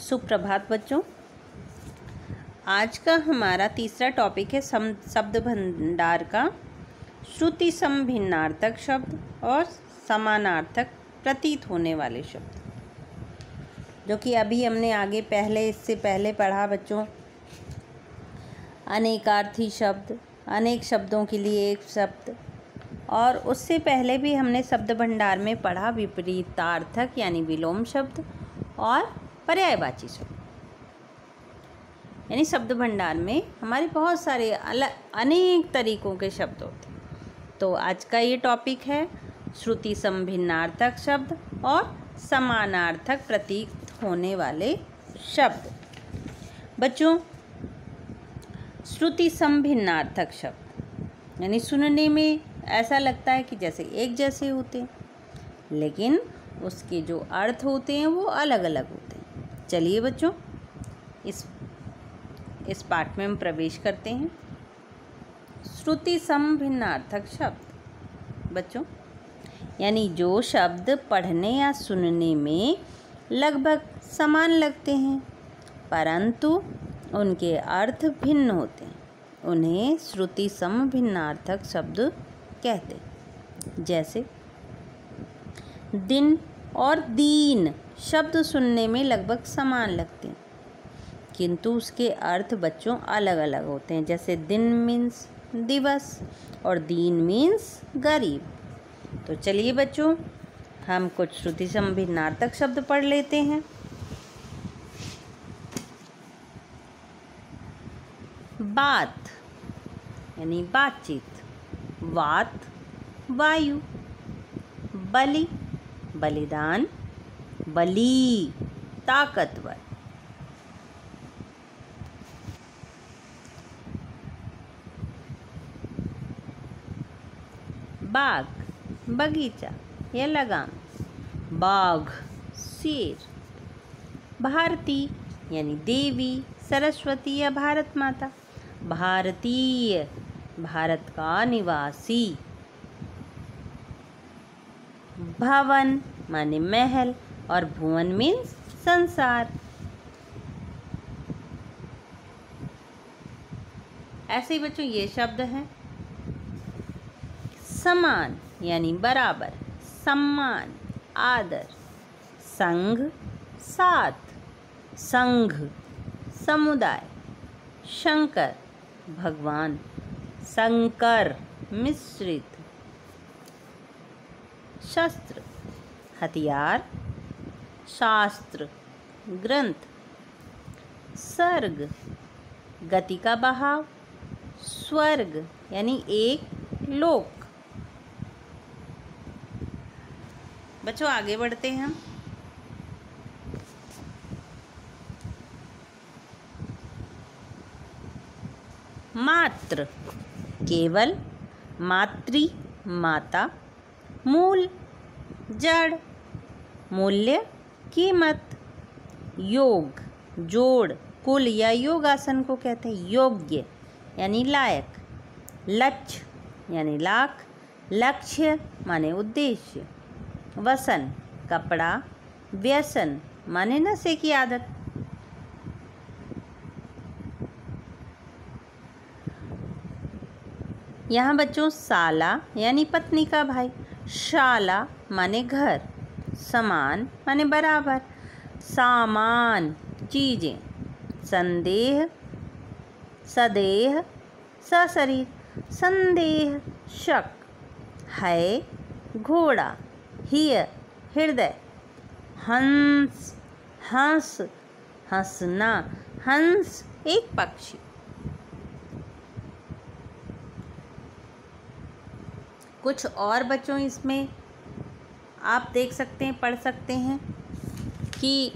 सुप्रभात बच्चों। आज का हमारा तीसरा टॉपिक है शब्द भंडार का श्रुति सम भिन्नार्थक शब्द और समानार्थक प्रतीत होने वाले शब्द, जो कि अभी हमने आगे इससे पहले पढ़ा बच्चों। अनेकार्थी शब्द, अनेक शब्दों के लिए एक शब्द, और उससे पहले भी हमने शब्द भंडार में पढ़ा विपरीतार्थक यानी विलोम शब्द और पर्यायवाची शब्द। यानी शब्द भंडार में हमारे बहुत सारे अनेक तरीकों के शब्द होते हैं। तो आज का ये टॉपिक है श्रुति सम भिन्नार्थक शब्द और समानार्थक प्रतीत होने वाले शब्द। बच्चों, श्रुति सम भिन्नार्थक शब्द यानी सुनने में ऐसा लगता है कि जैसे एक जैसे होते हैं, लेकिन उसके जो अर्थ होते हैं वो अलग अलग होते हैं। चलिए बच्चों, इस पाठ में हम प्रवेश करते हैं। श्रुति सम भिन्नार्थक शब्द बच्चों, यानी जो शब्द पढ़ने या सुनने में लगभग समान लगते हैं परंतु उनके अर्थ भिन्न होते हैं, उन्हें श्रुति सम भिन्नार्थक शब्द कहते हैं। जैसे दिन और दीन शब्द सुनने में लगभग समान लगते हैं, किंतु उसके अर्थ बच्चों अलग अलग होते हैं। जैसे दिन मीन्स दिवस और दीन मीन्स गरीब। तो चलिए बच्चों, हम कुछ श्रुति सम भिन्नार्थक शब्द पढ़ लेते हैं। बात यानी बातचीत, वात वायु, बलि बलिदान, बली ताकतवर, बाग बगीचा या लगाम, बाघ शेर, भारती यानी देवी सरस्वती या भारत माता, भारतीय भारत का निवासी, भवन माने महल और भुवन मीन्स संसार। ऐसे ही बच्चों ये शब्द हैं। समान यानी बराबर, सम्मान आदर, संघ साथ, संघ समुदाय, शंकर भगवान, संकर मिश्रित, शस्त्र हथियार, शास्त्र ग्रंथ, सर्ग गति का बहाव, स्वर्ग यानी एक लोक। बच्चों आगे बढ़ते हैं हम। मात्र केवल, मातृ माता, मूल जड़, मूल्य कीमत, योग जोड़, कुल या योगासन को कहते हैं, योग्य यानी लायक, लक्ष्य यानी लाख, लक्ष्य माने उद्देश्य, वसन कपड़ा, व्यसन माने नशे की आदत। यहाँ बच्चों साला यानी पत्नी का भाई, शाला माने घर, समान माने बराबर, सामान चीज़ें, संदेह सदेह सशरीर, संदेह शक, है घोड़ा, हिय हृदय, हंस हंस हंसना, हंस एक पक्षी। कुछ और बच्चों इसमें आप देख सकते हैं, पढ़ सकते हैं कि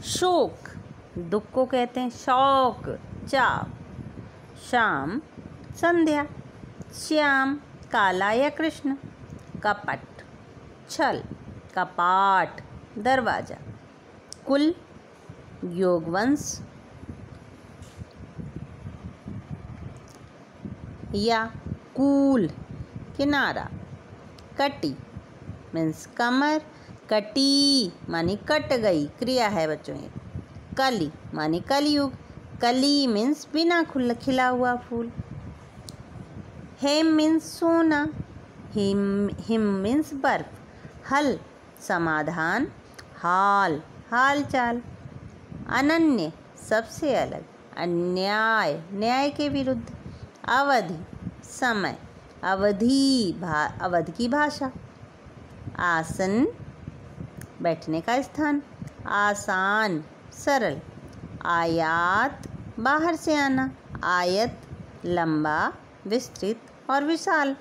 शोक दुख को कहते हैं, शौक चाव, शाम संध्या, श्याम काला या कृष्ण, कपट छल, कपाट दरवाजा, कुल योगवंश या कूल किनारा, कटी मीन्स कमर, कटी मानी कट गई क्रिया है बच्चों ये, कली माने कलयुग, कली मीन्स बिना खिला हुआ फूल। हेम मीन्स सोना, हिम मीन्स बर्फ। हल समाधान, हाल हाल चाल। अनन्य सबसे अलग, अन्याय न्याय के विरुद्ध। अवधि समय, अवध की भाषा। आसन बैठने का स्थान, आसान सरल। आयात बाहर से आना, आयत लंबा विस्तृत और विशाल।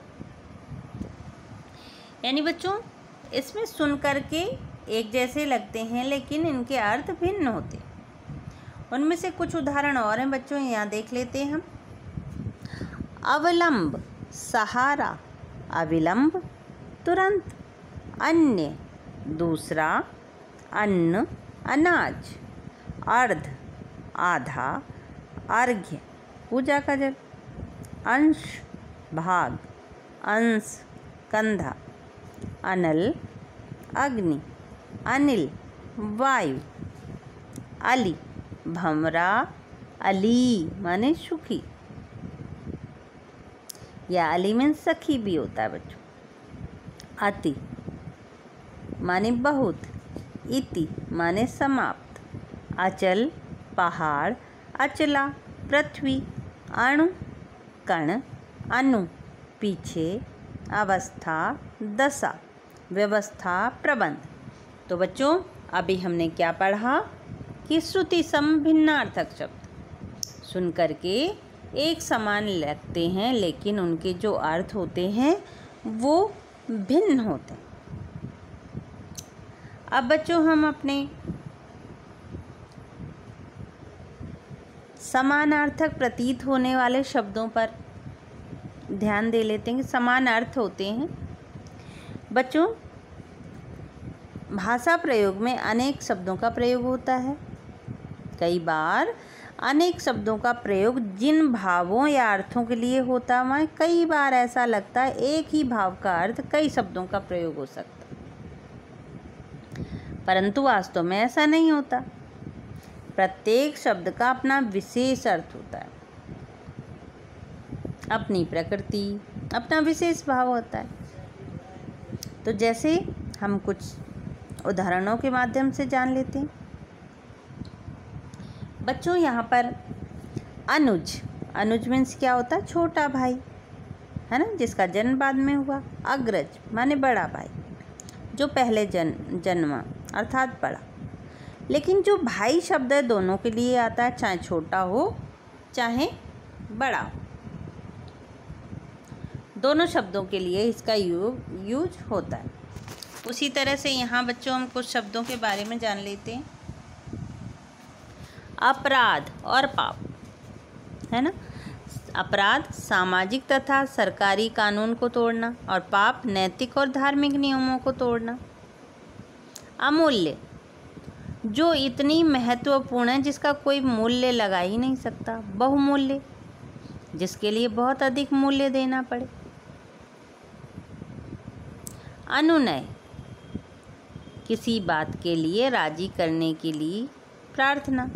यानी बच्चों इसमें सुन करके एक जैसे लगते हैं लेकिन इनके अर्थ भिन्न होते हैं। उनमें से कुछ उदाहरण और हैं बच्चों, यहाँ देख लेते हैं हम। अवलंब सहारा, अविलंब तुरंत। अन्य दूसरा, अन्न अनाज। अर्ध आधा, अर्घ्य पूजा का जल। अंश भाग, अंश कंधा। अनल अग्नि, अनिल वायु। अली भंवरा, अली माने सुखी या अली में सखी भी होता है बच्चों। अति माने बहुत, इति माने समाप्त। अचल पहाड़, अचला पृथ्वी। अणु कण, अनु पीछे। अवस्था दशा, व्यवस्था प्रबंध। तो बच्चों अभी हमने क्या पढ़ा कि श्रुति सम भिन्नार्थक शब्द सुन करके एक समान लगते हैं लेकिन उनके जो अर्थ होते हैं वो भिन्न होते हैं। अब बच्चों हम अपने समानार्थक प्रतीत होने वाले शब्दों पर ध्यान दे लेते हैं कि समान अर्थ होते हैं। बच्चों भाषा प्रयोग में अनेक शब्दों का प्रयोग होता है। कई बार अनेक शब्दों का प्रयोग जिन भावों या अर्थों के लिए होता है, कई बार ऐसा लगता है एक ही भाव का अर्थ कई शब्दों का प्रयोग हो सकता है, परंतु वास्तव में ऐसा नहीं होता। प्रत्येक शब्द का अपना विशेष अर्थ होता है, अपनी प्रकृति, अपना विशेष भाव होता है। तो जैसे हम कुछ उदाहरणों के माध्यम से जान लेते हैं। बच्चों यहाँ पर अनुज, अनुज मीन्स क्या होता है? छोटा भाई, है ना, जिसका जन्म बाद में हुआ। अग्रज माने बड़ा भाई, जो पहले जन्मा अर्थात बड़ा। लेकिन जो भाई शब्द है दोनों के लिए आता है, चाहे छोटा हो चाहे बड़ा हो, दोनों शब्दों के लिए इसका यूज होता है। उसी तरह से यहाँ बच्चों हम कुछ शब्दों के बारे में जान लेते हैं। अपराध और पाप, है ना। अपराध सामाजिक तथा सरकारी कानून को तोड़ना और पाप नैतिक और धार्मिक नियमों को तोड़ना। अमूल्य जो इतनी महत्वपूर्ण है जिसका कोई मूल्य लगा ही नहीं सकता। बहुमूल्य जिसके लिए बहुत अधिक मूल्य देना पड़े। अनुनय किसी बात के लिए राजी करने के लिए प्रार्थना।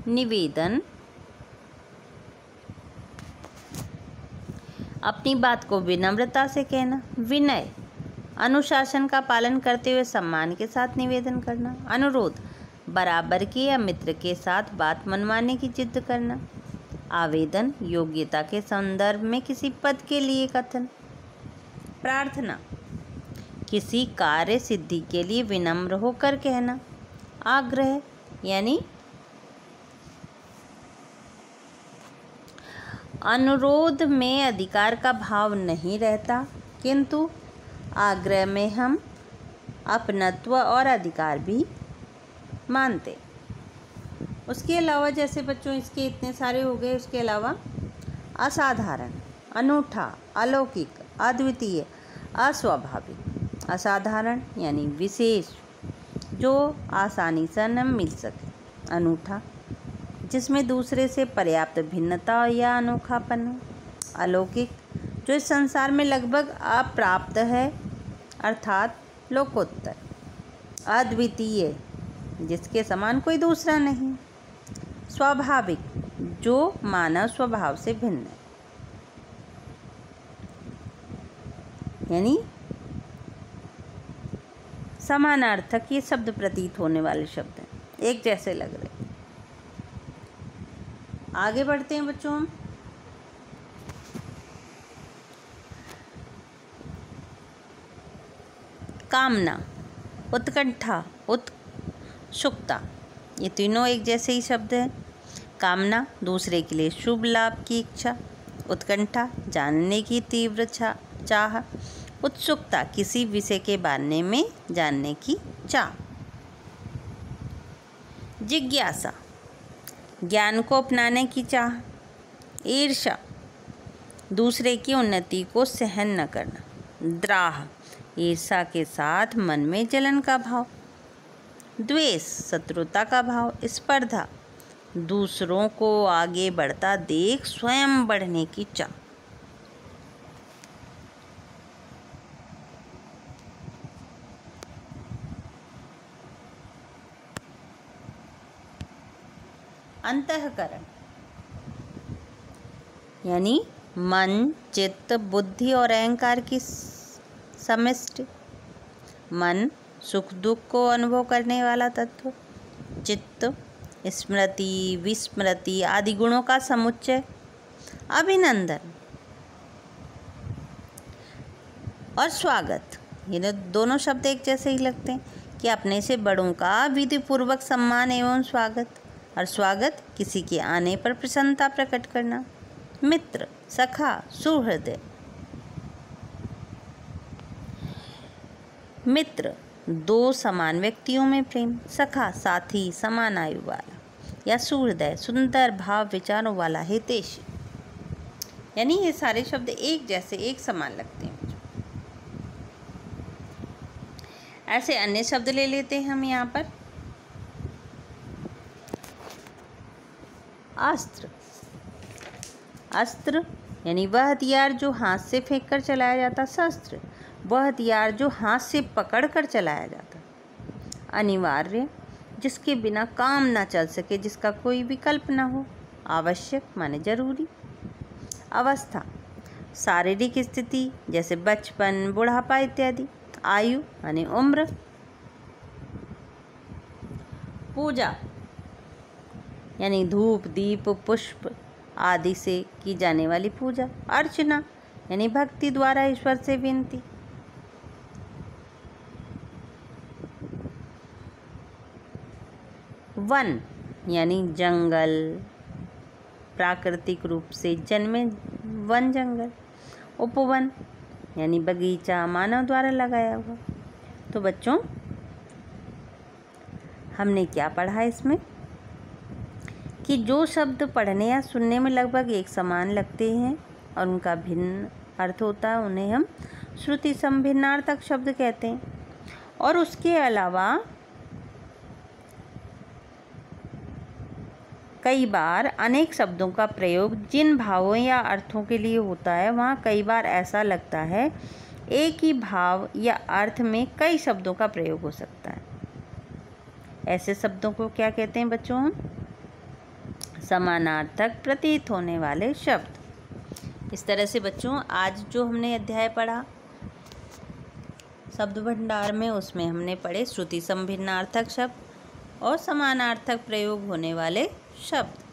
निवेदन अपनी बात को विनम्रता से कहना। विनय अनुशासन का पालन करते हुए सम्मान के साथ निवेदन करना। अनुरोध बराबर के या मित्र के साथ बात मनवाने की जिद करना। आवेदन योग्यता के संदर्भ में किसी पद के लिए कथन। प्रार्थना किसी कार्य सिद्धि के लिए विनम्र होकर कहना। आग्रह यानी अनुरोध में अधिकार का भाव नहीं रहता, किंतु आग्रह में हम अपनत्व और अधिकार भी मानते। उसके अलावा जैसे बच्चों इसके इतने सारे हो गए, उसके अलावा असाधारण, अनूठा, अलौकिक, अद्वितीय, अस्वाभाविक। असाधारण यानी विशेष, जो आसानी से न मिल सके। अनूठा जिसमें दूसरे से पर्याप्त भिन्नता या अनोखापन हो। अलौकिक जो इस संसार में लगभग अप्राप्त है अर्थात लोकोत्तर। अद्वितीय जिसके समान कोई दूसरा नहीं। स्वाभाविक, जो मानव स्वभाव से भिन्न है। यानी समानार्थक ये शब्द प्रतीत होने वाले शब्द हैं, एक जैसे लग रहे हैं। आगे बढ़ते हैं बच्चों हम। कामना, उत्कंठा, उत्सुकता, ये तीनों एक जैसे ही शब्द हैं। कामना दूसरे के लिए शुभ लाभ की इच्छा, उत्कंठा जानने की तीव्र चाह, उत्सुकता किसी विषय के बारे में जानने की चाह। जिज्ञासा ज्ञान को अपनाने की चाह। ईर्ष्या दूसरे की उन्नति को सहन न करना। द्राह ईर्ष्या के साथ मन में जलन का भाव। द्वेष शत्रुता का भाव। स्पर्धा दूसरों को आगे बढ़ता देख स्वयं बढ़ने की चाह। अंतःकरण यानी मन, चित्त, बुद्धि और अहंकार की समष्टि। मन सुख दुख को अनुभव करने वाला तत्व। चित्त स्मृति, विस्मृति आदि गुणों का समुच्चय। अभिनंदन और स्वागत, ये दोनों शब्द एक जैसे ही लगते हैं कि अपने से बड़ों का विधिपूर्वक सम्मान एवं स्वागत, और स्वागत किसी के आने पर प्रसन्नता प्रकट करना। मित्र, सखा, सुहृदय। मित्र दो समान व्यक्तियों में प्रेम। सखा साथी, समान आयु वाला। या सुहृदय सुंदर भाव विचारों वाला हितैषी। यानी ये सारे शब्द एक जैसे, एक समान लगते हैं। ऐसे अन्य शब्द ले लेते हैं हम यहाँ पर। अस्त्र, अस्त्र यानी वह हथियार जो हाथ से फेंक कर चलाया जाता। शस्त्र वह हथियार जो हाथ से पकड़ कर चलाया जाता। अनिवार्य जिसके बिना काम ना चल सके, जिसका कोई विकल्प ना हो। आवश्यक माने जरूरी। अवस्था शारीरिक स्थिति जैसे बचपन, बुढ़ापा इत्यादि। आयु माने उम्र। पूजा यानी धूप, दीप, पुष्प आदि से की जाने वाली पूजा। अर्चना यानी भक्ति द्वारा ईश्वर से विनती। वन यानी जंगल, प्राकृतिक रूप से जन्मे वन जंगल। उपवन यानी बगीचा, मानव द्वारा लगाया हुआ। तो बच्चों हमने क्या पढ़ा इसमें कि जो शब्द पढ़ने या सुनने में लगभग एक समान लगते हैं और उनका भिन्न अर्थ होता है, उन्हें हम श्रुति संभिन्नार्थक शब्द कहते हैं। और उसके अलावा कई बार अनेक शब्दों का प्रयोग जिन भावों या अर्थों के लिए होता है, वहाँ कई बार ऐसा लगता है एक ही भाव या अर्थ में कई शब्दों का प्रयोग हो सकता है। ऐसे शब्दों को क्या कहते हैं बच्चों हम? समानार्थक प्रतीत होने वाले शब्द। इस तरह से बच्चों आज जो हमने अध्याय पढ़ा शब्द भंडार में, उसमें हमने पढ़े श्रुति संभिन्नार्थक शब्द और समानार्थक प्रयोग होने वाले शब्द।